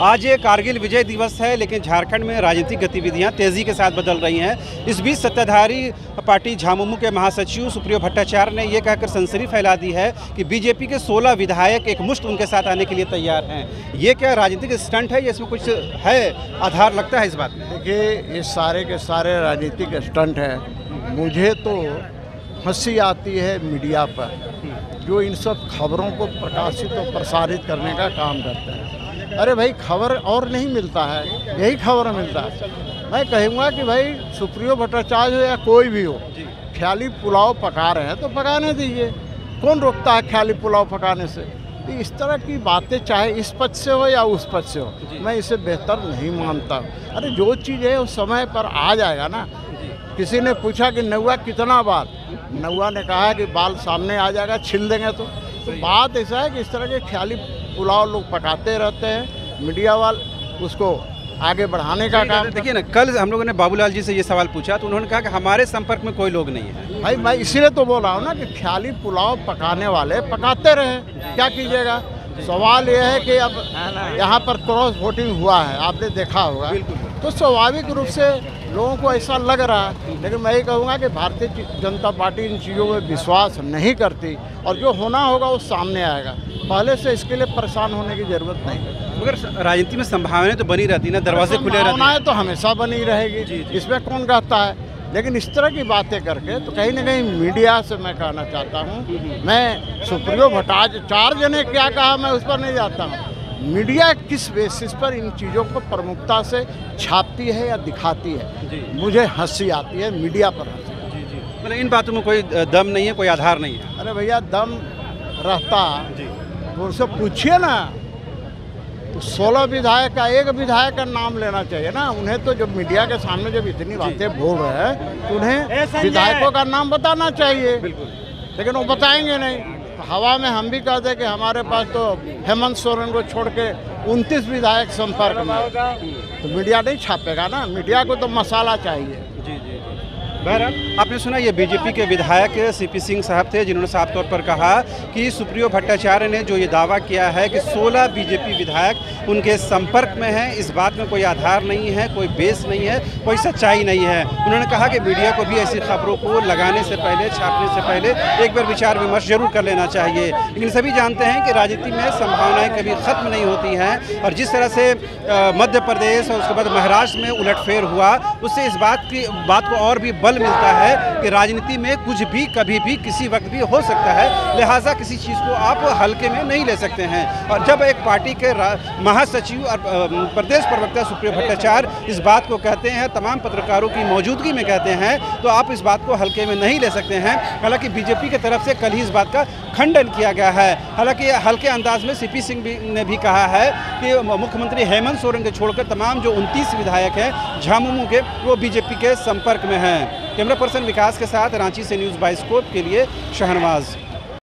आज ये कारगिल विजय दिवस है, लेकिन झारखंड में राजनीतिक गतिविधियां तेजी के साथ बदल रही हैं। इस बीच सत्ताधारी पार्टी झामुमो के महासचिव सुप्रियो भट्टाचार्य ने यह कहकर सनसनी फैला दी है कि बीजेपी के 16 विधायक एक मुश्त उनके साथ आने के लिए तैयार हैं। ये क्या राजनीतिक स्टंट है या इसमें कुछ है आधार लगता है इस बात में? देखिए, ये सारे के सारे राजनीतिक स्टंट है। मुझे तो हंसी आती है मीडिया पर जो इन सब खबरों को प्रकाशित और प्रसारित करने का काम करते हैं। अरे भाई, खबर और नहीं मिलता है, यही खबर मिलता है। मैं कहूँगा कि भाई सुप्रियो भट्टाचार्य हो या कोई भी हो, ख्याली पुलाव पका रहे हैं तो पकाने दीजिए। कौन रोकता है ख्याली पुलाव पकाने से? तो इस तरह की बातें चाहे इस पद से हो या उस पद से हो, मैं इसे बेहतर नहीं मानता। अरे जो चीज़ है उस समय पर आ जाएगा ना। किसी ने पूछा कि नौवा कितना बाल, नौवा ने कहा कि बाल सामने आ जाएगा, छिल देंगे तो बात ऐसा है कि इस तरह के ख्याली पुलाव लोग पकाते रहते हैं। मीडिया वाले उसको आगे बढ़ाने का काम। देखिए ना, कल हम लोगों ने बाबूलाल जी से ये सवाल पूछा तो उन्होंने कहा कि हमारे संपर्क में कोई लोग नहीं है। भाई मैं इसीलिए तो बोल रहा हूँ ना कि ख्याली पुलाव पकाने वाले पकाते रहे, क्या कीजिएगा। सवाल यह है कि अब यहाँ पर क्रॉस वोटिंग हुआ है, आपने देखा होगा, तो स्वाभाविक रूप से लोगों को ऐसा लग रहा है। लेकिन मैं ये कहूँगा कि भारतीय जनता पार्टी इन चीज़ों में विश्वास नहीं करती और जो होना होगा वो सामने आएगा। पहले से इसके लिए परेशान होने की ज़रूरत नहीं है। मगर राजनीति में संभावनाएं तो बनी रहती ना, दरवाजे खुले रहते हैं। संभावनाएं तो हमेशा बनी रहेगी, इसमें कौन कहता है। लेकिन इस तरह की बातें करके तो कहीं ना कहीं मीडिया से मैं कहना चाहता हूँ, मैं सुप्रियो भट्टाचार्य ने क्या कहा मैं उस पर नहीं जाता हूँ। मीडिया किस बेसिस पर इन चीज़ों को प्रमुखता से छापती है या दिखाती है, मुझे हंसी आती है मीडिया पर हंसी। मतलब इन बातों में कोई दम नहीं है, कोई आधार नहीं है। अरे भैया, दम रहता तो उनसे पूछिए ना। तो 16 विधायक का एक विधायक का नाम लेना चाहिए ना उन्हें। तो जब मीडिया के सामने जब इतनी बातें बोल रहे हैं तो उन्हें विधायकों का नाम बताना चाहिए। लेकिन वो बताएंगे नहीं। हवा में हम भी कहते कि हमारे पास तो हेमंत सोरेन को छोड़ के 29 विधायक संपर्क में, तो मीडिया नहीं छापेगा ना। मीडिया को तो मसाला चाहिए। बहरहाल आपने सुना, ये बीजेपी के विधायक सीपी सिंह साहब थे जिन्होंने साफ तौर पर कहा कि सुप्रियो भट्टाचार्य ने जो ये दावा किया है कि 16 बीजेपी विधायक उनके संपर्क में हैं, इस बात में कोई आधार नहीं है, कोई बेस नहीं है, कोई सच्चाई नहीं है। उन्होंने कहा कि मीडिया को भी ऐसी खबरों को लगाने से पहले, छापने से पहले एक बार विचार विमर्श जरूर कर लेना चाहिए। लेकिन सभी जानते हैं कि राजनीति में संभावनाएँ कभी ख़त्म नहीं होती हैं और जिस तरह से मध्य प्रदेश और उसके बाद महाराष्ट्र में उलटफेर हुआ, उससे इस बात को और भी मिलता है कि राजनीति में कुछ भी कभी भी किसी वक्त भी हो सकता है। लिहाजा किसी चीज़ को आप हल्के में नहीं ले सकते हैं। और जब एक पार्टी के महासचिव और प्रदेश प्रवक्ता सुप्रियो भट्टाचार्य इस बात को कहते हैं, तमाम पत्रकारों की मौजूदगी में कहते हैं, तो आप इस बात को हल्के में नहीं ले सकते हैं। हालांकि बीजेपी की तरफ से कल ही इस बात का खंडन किया गया है। हालांकि हल्के अंदाज में सीपी सिंह ने भी कहा है कि मुख्यमंत्री हेमंत सोरेन के छोड़कर तमाम जो 29 विधायक हैं झामुमो के, वो बीजेपी के संपर्क में हैं। कैमरा पर्सन विकास के साथ रांची से न्यूज़ बाइस्कोप के लिए शहनवाज।